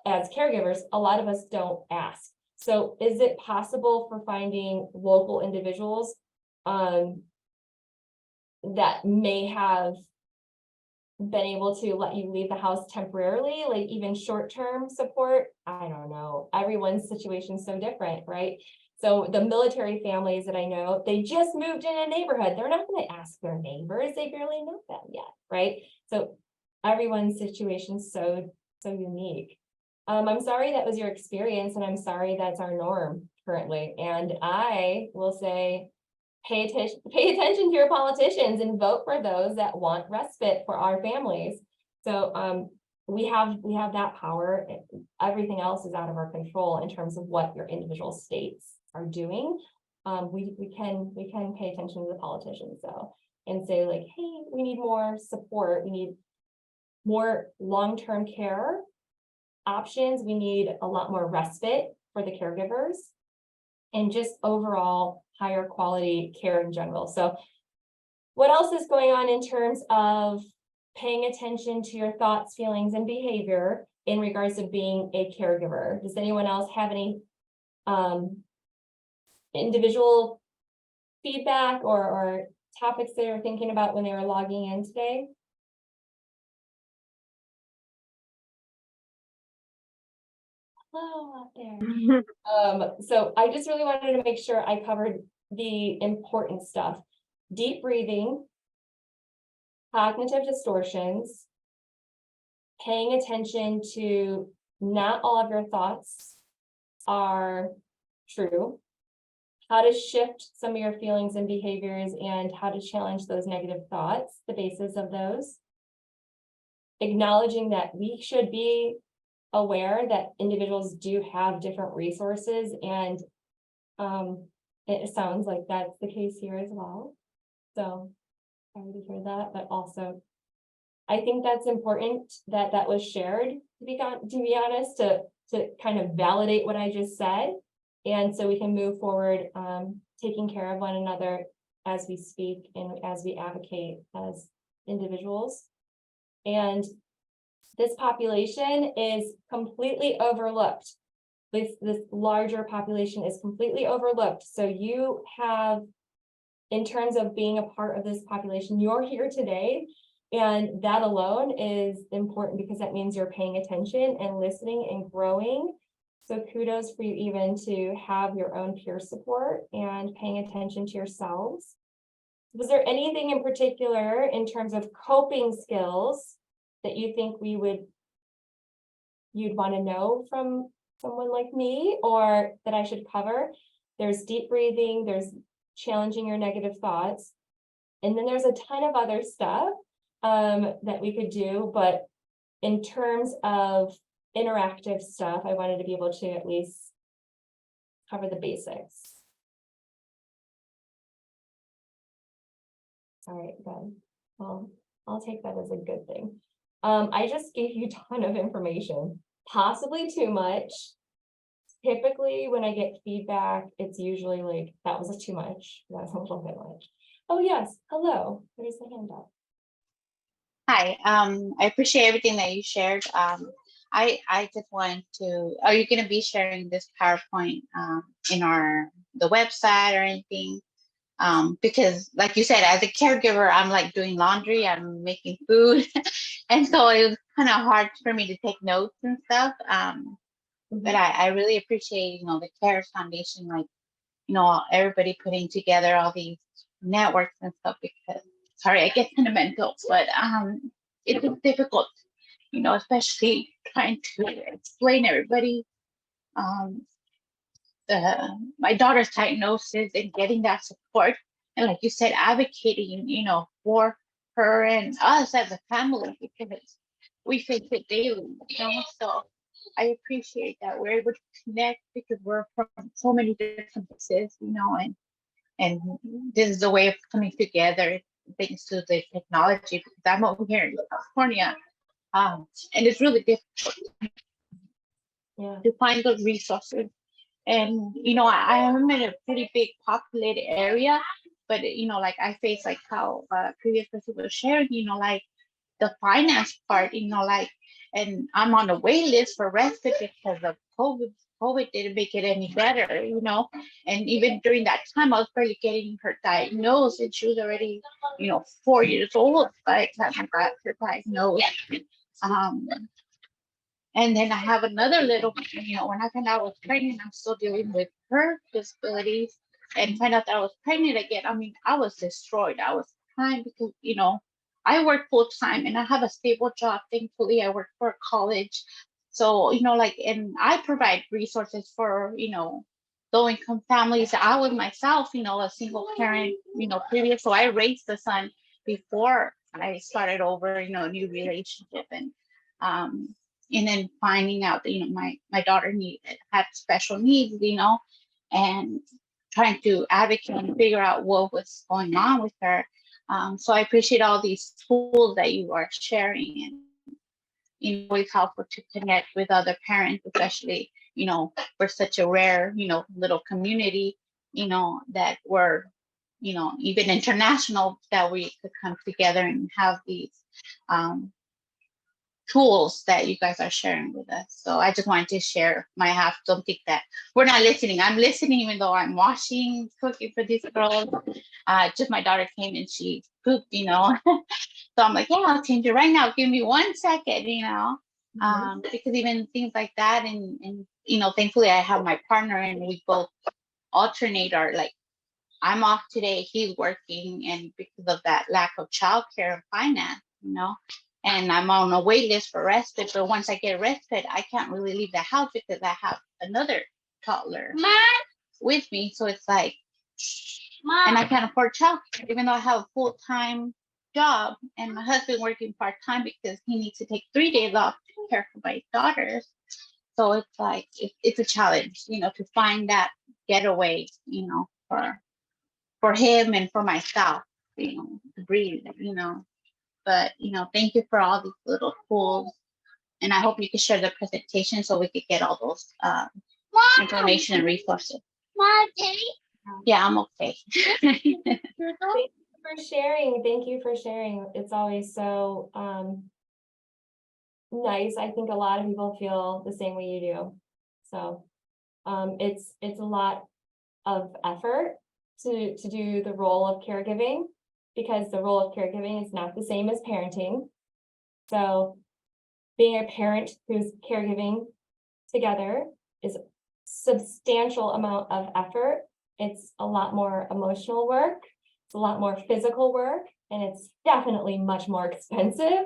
as caregivers, a lot of us don't ask. So is it possible for finding local individuals that may have been able to let you leave the house temporarily, like even short-term support? I don't know. Everyone's situation is so different, right? So the military families that I know, they just moved in a neighborhood. They're not going to ask their neighbors. They barely know them yet, right? So everyone's situation is so unique. I'm sorry that was your experience, and I'm sorry that's our norm currently. And I will say, pay attention to your politicians and vote for those that want respite for our families. So we have that power. Everything else is out of our control in terms of what your individual states are doing. We can pay attention to the politicians though and say like, hey, we need more support. We need more long-term care options. We need a lot more respite for the caregivers and just overall higher quality care in general. So what else is going on in terms of paying attention to your thoughts, feelings, and behavior in regards to being a caregiver? Does anyone else have any individual feedback or topics they are thinking about when they were logging in today? Hello out there. So I just really wanted to make sure I covered the important stuff. Deep breathing, cognitive distortions, paying attention to not all of your thoughts are true, how to shift some of your feelings and behaviors, and how to challenge those negative thoughts, the basis of those. Acknowledging that we should be aware that individuals do have different resources, and it sounds like that's the case here as well. So sorry to hear that, but also I think that's important that that was shared, to be honest, to kind of validate what I just said. And so we can move forward, taking care of one another as we speak and as we advocate as individuals. And this population is completely overlooked. This larger population is completely overlooked. So you have, in terms of being a part of this population, you're here today. And that alone is important, because that means you're paying attention and listening and growing. So kudos for you even to have your own peer support and paying attention to yourselves. Was there anything in particular in terms of coping skills that you think you'd want to know from someone like me, or that I should cover? There's deep breathing, there's challenging your negative thoughts, and then there's a ton of other stuff that we could do. But in terms of interactive stuff, I wanted to be able to at least cover the basics. All right, good. Well, I'll take that as a good thing. I just gave you a ton of information, possibly too much. Typically, when I get feedback, it's usually like, that was too much. That's a little bit much. Oh, yes. Hello. There's the hand up. Hi, I appreciate everything that you shared. I just wanted to, are you going to be sharing this PowerPoint in the website or anything? Because like you said, as a caregiver, I'm like doing laundry, I'm making food. And so it was kind of hard for me to take notes and stuff. But I really appreciate, the CARES Foundation, like, everybody putting together all these networks and stuff, because sorry, I get sentimental, but it's difficult, especially trying to explain everybody my daughter's diagnosis and getting that support. And like you said, advocating, for her and us as a family, because we face it daily, so I appreciate that we're able to connect, because we're from so many different places, and this is a way of coming together thanks to the technology, because I'm over here in California, and it's really difficult to find those resources. And I'm in a pretty big populated area, but like I face, like how previous person was sharing, like the finance part, and I'm on the wait list for respite because of COVID didn't make it any better, and even during that time I was barely getting her diagnosed, and she was already 4 years old by the time I got her diagnosed. And then I have another little, when I found out I was pregnant, I'm still dealing with her disabilities, and find out that I was pregnant again. I mean, I was destroyed. I was crying because, I work full time and I have a stable job. Thankfully, I work for a college. So, and I provide resources for, low income families. I was myself, a single parent, previous. So I raised the son before I started over, a new relationship. And then finding out that, my daughter had special needs, and trying to advocate and figure out what was going on with her. So I appreciate all these tools that you are sharing, and it's always helpful to connect with other parents, especially, we're such a rare, little community, that we're, even international, that we could come together and have these tools that you guys are sharing with us. So I just wanted to share my half. Don't think that we're not listening. I'm listening, even though I'm washing, cooking for these girls. Just my daughter came and she pooped, So I'm like, yeah, I'll change it right now. Give me 1 second, because even things like that, and thankfully I have my partner, and we both alternate our, like, I'm off today, he's working, and because of that lack of childcare and finance, and I'm on a wait list for respite. But once I get respite, I can't really leave the house because I have another toddler with me. So it's like, and I can't afford childcare, even though I have a full-time job and my husband working part-time because he needs to take 3 days off to care for my daughters. So it's like, it's a challenge, you know, to find that getaway, you know, for him and for myself, you know, to breathe, you know. But, you know, thank you for all these little tools. And I hope you can share the presentation so we could get all those information and resources. Yeah, I'm okay. Thank you for sharing. Thank you for sharing. It's always so nice. I think a lot of people feel the same way you do. So it's a lot of effort to do the role of caregiving, because the role of caregiving is not the same as parenting. So being a parent who's caregiving together is a substantial amount of effort. It's a lot more emotional work. It's a lot more physical work, and it's definitely much more expensive.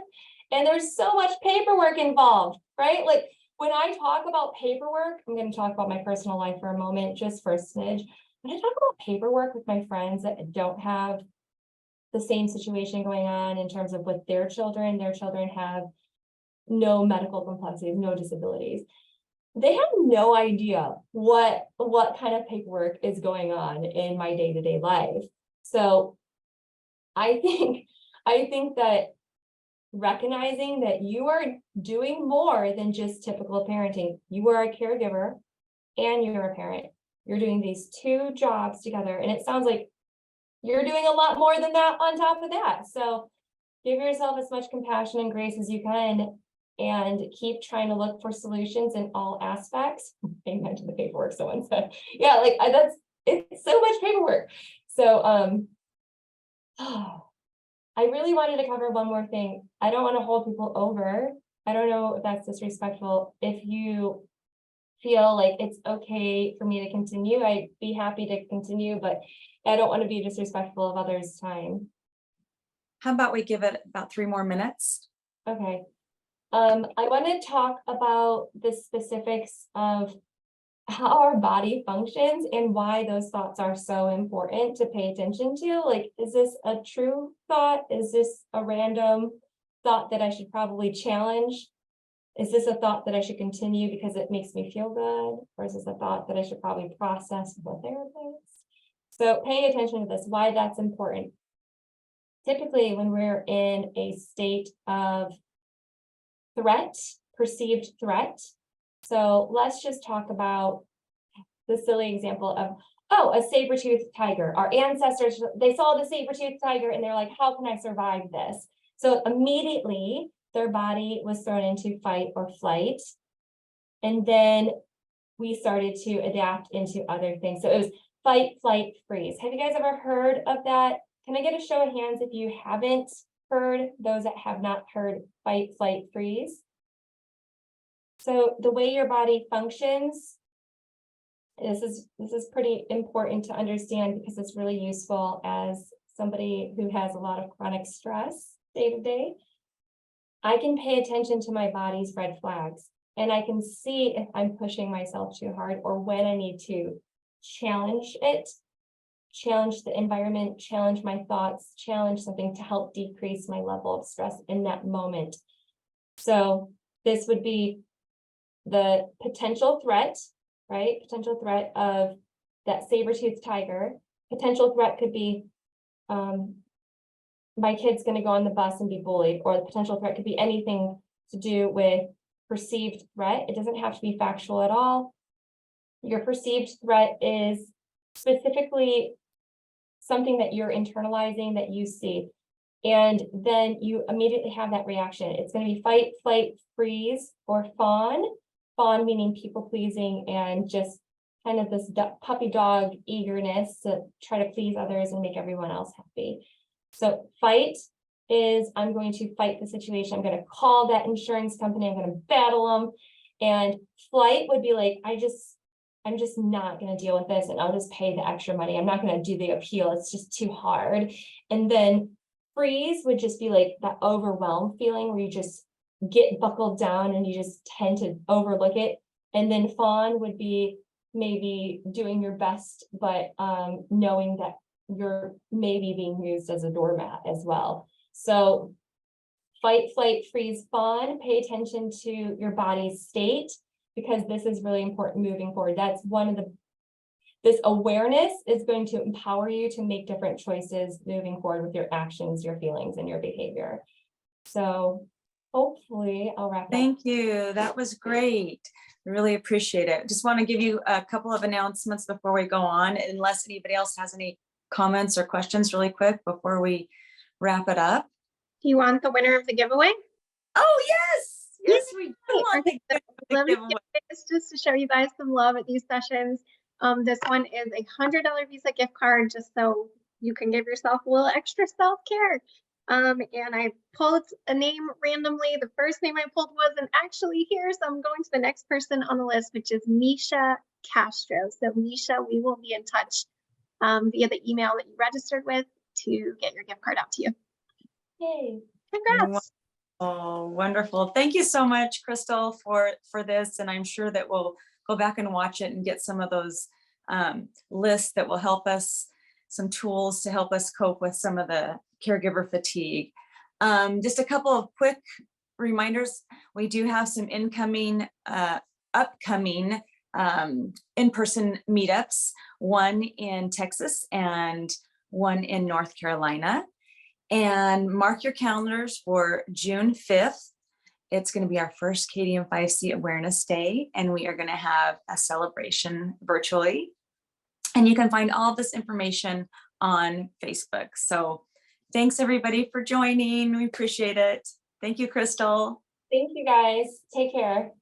And there's so much paperwork involved, right? Like when I talk about paperwork, I'm going to talk about my personal life for a moment, just for a smidge. When I talk about paperwork with my friends that don't have the same situation going on in terms of with their children have no medical complexities, no disabilities. They have no idea what kind of paperwork is going on in my day-to-day life. So I think that recognizing that you are doing more than just typical parenting. You are a caregiver and you're a parent. You're doing these two jobs together. And it sounds like you're doing a lot more than that on top of that. So give yourself as much compassion and grace as you can, and keep trying to look for solutions in all aspects. Amen to the paperwork, someone said. Yeah, like it's so much paperwork. So I really wanted to cover one more thing. I don't want to hold people over. I don't know if that's disrespectful. If you feel like it's okay for me to continue, I'd be happy to continue, but I don't want to be disrespectful of others' time. How about we give it about 3 more minutes? Okay. I want to talk about the specifics of how our body functions and why those thoughts are so important to pay attention to. Like, is this a true thought? Is this a random thought that I should probably challenge? Is this a thought that I should continue because it makes me feel good? Or is this a thought that I should probably process with a therapist? So paying attention to this, why that's important. Typically, when we're in a state of threat, perceived threat. So let's just talk about the silly example of, oh, a saber-toothed tiger. Our ancestors, they saw the saber-toothed tiger and they're like, how can I survive this? So immediately their body was thrown into fight or flight. And then we started to adapt into other things. So it was fight, flight, freeze. Have you guys ever heard of that? Can I get a show of hands if you haven't heard, those that have not heard fight, flight, freeze? So the way your body functions, this is pretty important to understand because it's really useful as somebody who has a lot of chronic stress day to day. I can pay attention to my body's red flags, and I can see if I'm pushing myself too hard or when I need to challenge it, challenge the environment, challenge my thoughts, challenge something to help decrease my level of stress in that moment. So this would be the potential threat, right? Potential threat of that saber-toothed tiger. Potential threat could be my kid's going to go on the bus and be bullied, or the potential threat could be anything to do with perceived threat. It doesn't have to be factual at all. Your perceived threat is specifically something that you're internalizing that you see. And then you immediately have that reaction. It's going to be fight, flight, freeze, or fawn. Fawn meaning people pleasing and just kind of this puppy dog eagerness to try to please others and make everyone else happy. So fight is I'm going to fight the situation. I'm going to call that insurance company. I'm going to battle them. And flight would be like, I'm just not going to deal with this, and I'll just pay the extra money. I'm not going to do the appeal. It's just too hard. And then Freeze would just be like that overwhelmed feeling where you just get buckled down and you just tend to overlook it. And then fawn would be maybe doing your best, but knowing that you're maybe being used as a doormat as well. So fight, flight, freeze, fawn, pay attention to your body's state, because this is really important moving forward. That's one of this awareness is going to empower you to make different choices moving forward with your actions, your feelings, and your behavior. So hopefully I'll wrap up. Thank you. That was great. I really appreciate it. Just want to give you a couple of announcements before we go on, unless anybody else has any comments or questions really quick before we wrap it up. Do you want the winner of the giveaway? Oh, yes. Yes, we do want the Let me giveaway. give this just to show you guys some love at these sessions. This one is a $100 Visa gift card, just so you can give yourself a little extra self-care. And I pulled a name randomly. The first name I pulled wasn't actually here, so I'm going to the next person on the list, which is Misha Castro. So Misha, we will be in touch via the email that you registered with to get your gift card out to you. Yay. Congrats. Oh, wonderful. Thank you so much, Crystal, for this. And I'm sure that we'll go back and watch it and get some of those lists that will help us, some tools to help us cope with some of the caregiver fatigue. Just a couple of quick reminders. We do have some upcoming in-person meetups, one in Texas and one in North Carolina. And mark your calendars for June 5th. It's going to be our first KDM5C Awareness Day, and we are going to have a celebration virtually. And you can find all of this information on Facebook. So thanks everybody for joining. We appreciate it. Thank you, Crystal. Thank you guys. Take care.